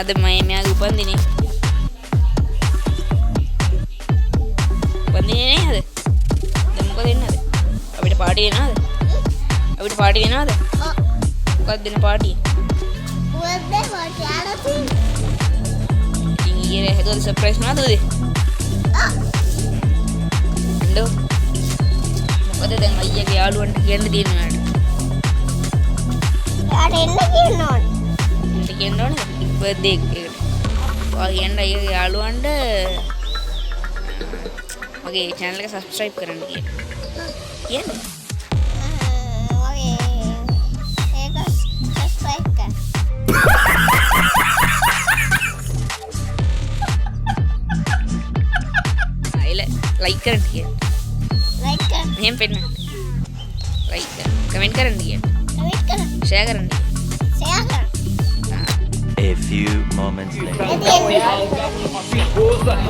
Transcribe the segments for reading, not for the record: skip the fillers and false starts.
අද මෙයාගේ උපන්දිනේ. උපන්දිනේ නේද? දැන් මොකද වෙන්නද? අපිට පාටි වෙනවද? අපිට පාටි වෙනවද? මොකක්ද දෙන පාටිය? birthday party ආරති. ඉතින් ඊයේ හැදුවද සර්ප්‍රයිස් මොනවද උදේ? අඬෝ. මොකද දැන් අයියාගේ යාළුවන්ට කියන්න තියෙන්නේ නේද? යාට එන්න කියන්න ඕනේ. එන්ට කියන්න ඕනේ බර්ත්ඩේ එකට. ඔයා කියන්න අයියාගේ යාළුවන්ට මගේ channel එක subscribe කරන්න කියන්න. කියන්නේ? වගේ ඒක subscribe කරන්න. like කරන්න කියන්න. like කරන්න. මෙහෙම පෙන්නන්න. like කරන්න. comment කරන්න කියන්න. comment කරන්න. share කරන්න කියන්න. share කරන්න. A few moments later.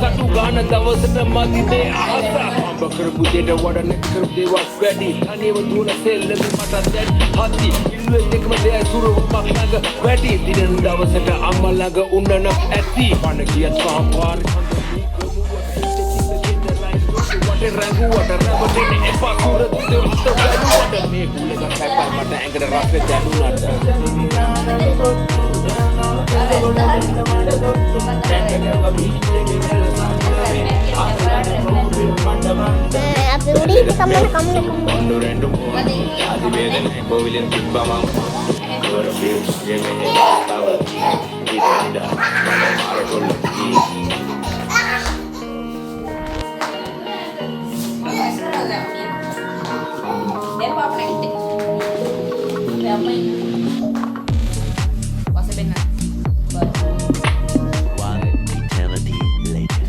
Satu gana dawasata madine ahasa amba karbu deda wada nek karbu was ready thane waduna sel lebi mata set hati ilwe dekma de suru maknaga ready dinan dawasata amma laga unnana ඇති පණ කියත් සහපාර වටේ රැඟුවට රැවටෙන එපා සුරත් දෙවත වැළුවට මේ කුලක කැපා මට ඇඟට රස්නේ දැනුණාට අපි උඩින් කම්මල කම්මල Quando rendo un po' di vede nei poveri in pippa ma ora più che me ne stava di tenda ma mare con lo One eternity later.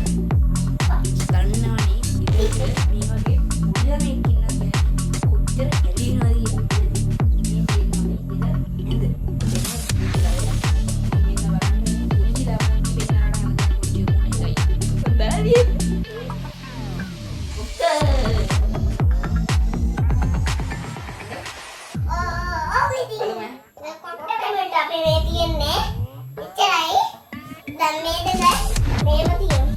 අපි මේ තියන්නේ ඉච්චරයි. දැන් මේ දෙක මේව තියෙනවා.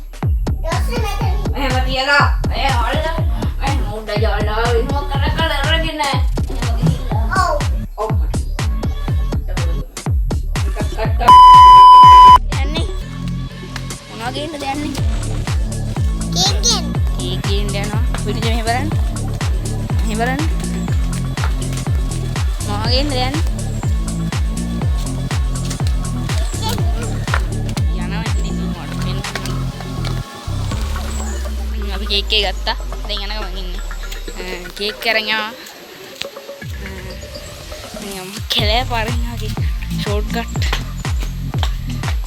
ඊට පස්සේ මෙතන එහෙම තියලා අය හොල්ලා මම මුඩ ජාලා විනෝ කර කර අරගෙන ඔව් ඔව් යන්නේ මොනවා ගේන්නද යන්නේ කේක් කේක් ගේන්න යනවා පිටින් මෙහෙ බලන්න මෙහෙ බලන්න මොනවා ගේන්නද යන්නේ අපි කේක් එක ගත්තා. දැන් යනවා මං ඉන්නේ. කේක් අරන් යනවා. නියම් කෙලේ පාරින් ආගේ ෂෝට් කට්.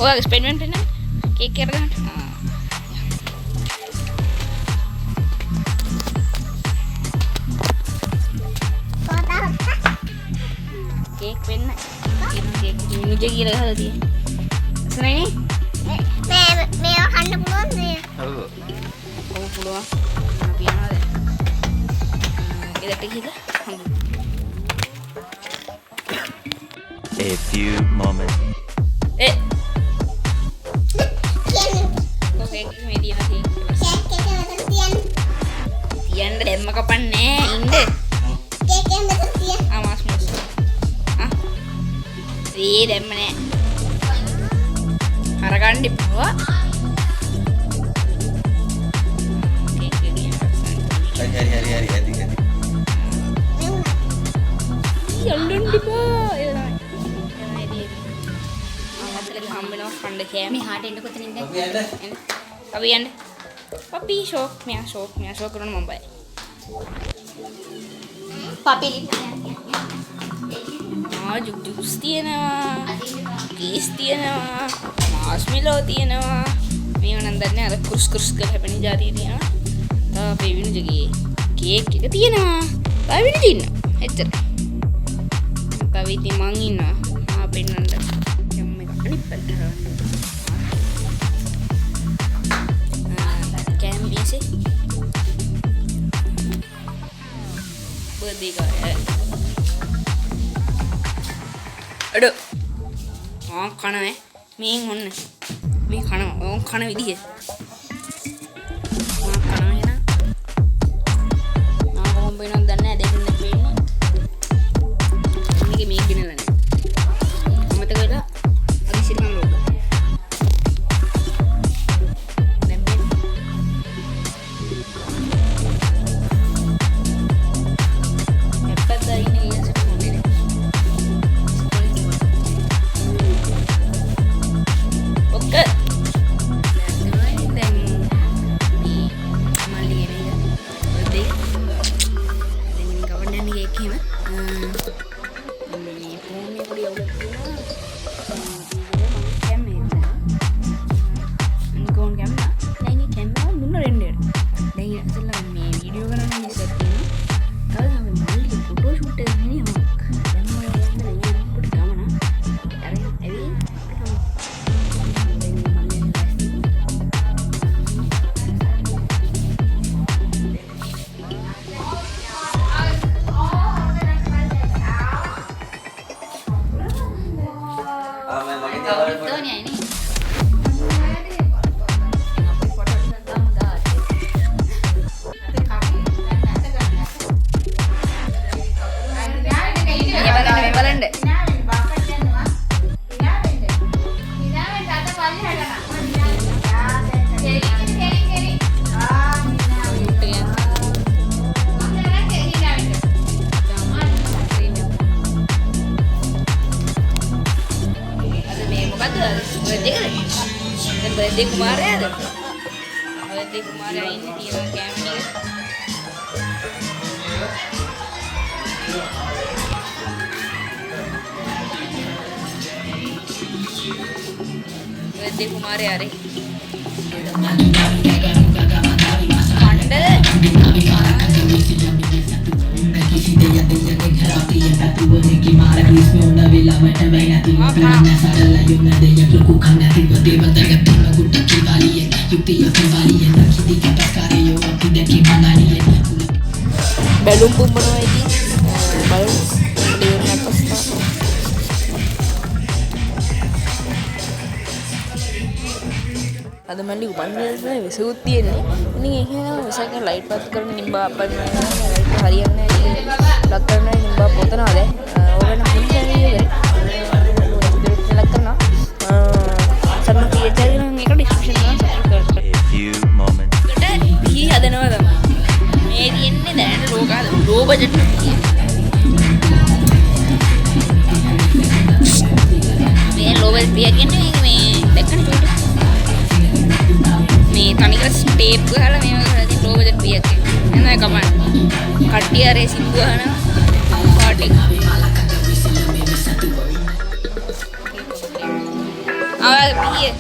ඔයාගේ ස්පෙන්ඩ්මන්ට් එන්නේ කේක් එක අරගන්න. කේක් වෙන්න. කේක් නිජ කියලා ගහලා තියෙන්නේ. සනයිනේ? මේවා කන්න පුළුවන්ද? ඔව් පුළුවන්. අපි යනවා දැන්. ගෙදරට ගිහලා හම්බ. A few moments. කේක් එක මේ තියන කේක්. කේක් එක මෙතන තියන්න. තියන්න දැම්ම කපන්නේ ඉන්න. කේක් එක මෙතන තියන්න. මාස් මාස්. ඒ දැම්ම නෑ. අරගන්න ඉපුවා. Hari hati. යන්න දිපා එනවා. අම්මටලගේ හම්බ වෙනවා කණ්ඩ කෑම. මෙහාට එන්න කොතනින්ද? අපි යන්න. පපි ෂෝක් මෙයා කරන මම බයි. පපිලි. ජුස් තියෙනවා. කීස් තියෙනවා. මාස්මෙලෝ තියෙනවා. මේව නම් දන්නේ අර කුස් කරලා හැපෙන જાතිය තියෙනවා. අපේ විනුජගේ කේක් එක තියෙනවා. තව විනුජ ඉන්නවා. එච්චර. තව ඉතින් මං ඉන්නවා. මා පෙන්නන්න. යම් එක අනිත් පැත්තට. කැම්බිසේ. බර්ත්ඩේ ගාය. අඩෝ. කනවේ. මේ ඔන්න මේ කන විදිහ මොනක් කනවා එන කොහොම වෙනවද දන්නේ නැහැ දෙකින් දෙපෙන්නේ මේක ගෙනලා නැහැ මතක වෙලා අද සිරිමන් ලෝක දැන් මේ එප්පදා ඉන්නේ ඉස්සර මොන්නේ ඔක්ක Berarti kemarin ada. Berarti kemarin ini dia camping. Berarti kemarin hari. Belum pun menuai di belum beli atas ada mandi upannya sesuatu ini misalkan light batu kan nimba apa light hariannya lakkarna nimba potana ada orang punya ni lakkarna sama dia cari mereka description kan A few moments. Ini ada nama dah. Ini dah low budget. Ini low budget biar ni dekat tu. Ni tani kan step ke hal ni low budget biar ke. Ini kapan? Katia racing tu ana. Party. Awal biar.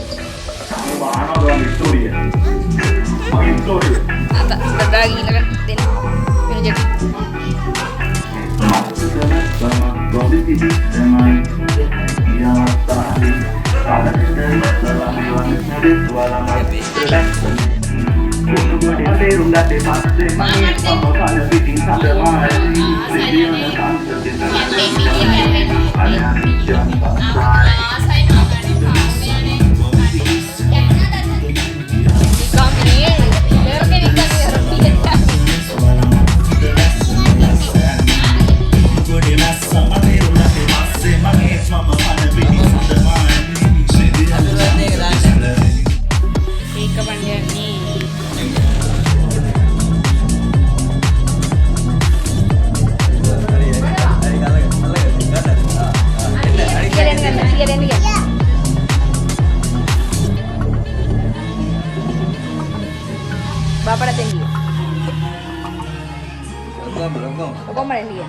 Ada lagi lah kan, ten, minum jadi. Bapak datang dia. Kau mana dia?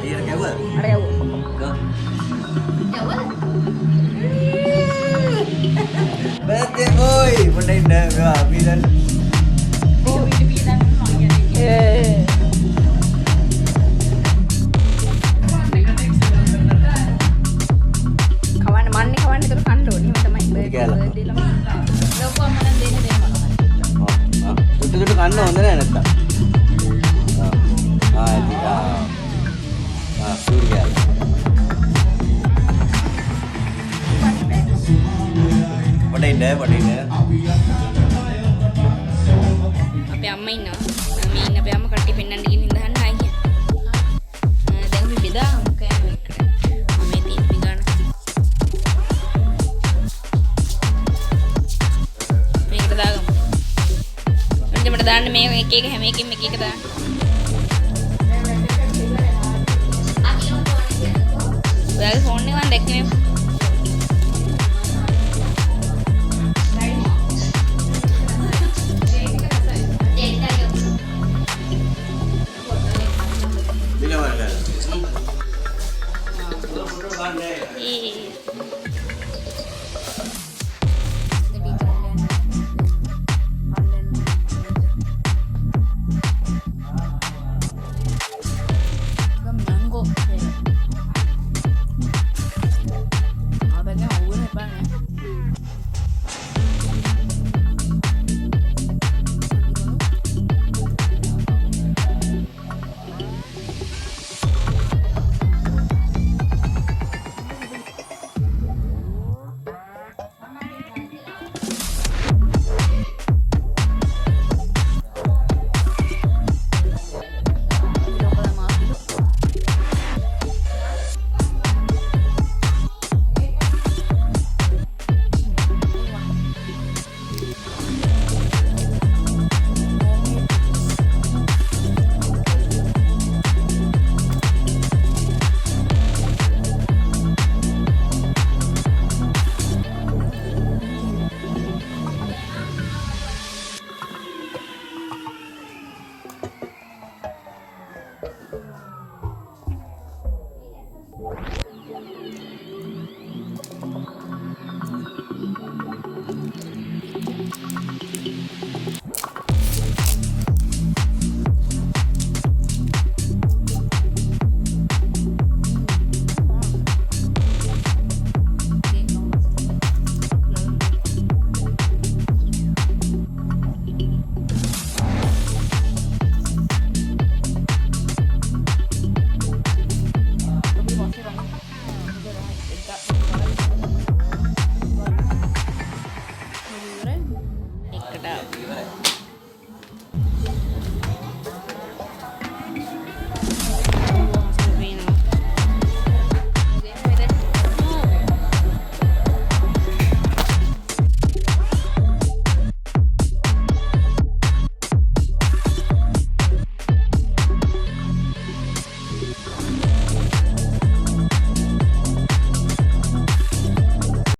Iya, kawan. Ada yang Berarti, oi, benda indah, habis dan. Oh, ini bilang namanya. Kawan mana kawan itu kando ni macam mana? Birthday lah. Lepas mana dia ni dia mana? Itu kando mana nak tak? Surga. එක හැම එකකින් එක එක දාන්න. ඔයාගේ phone එක මම දැක්කේ නේ. Bila mana? ඒ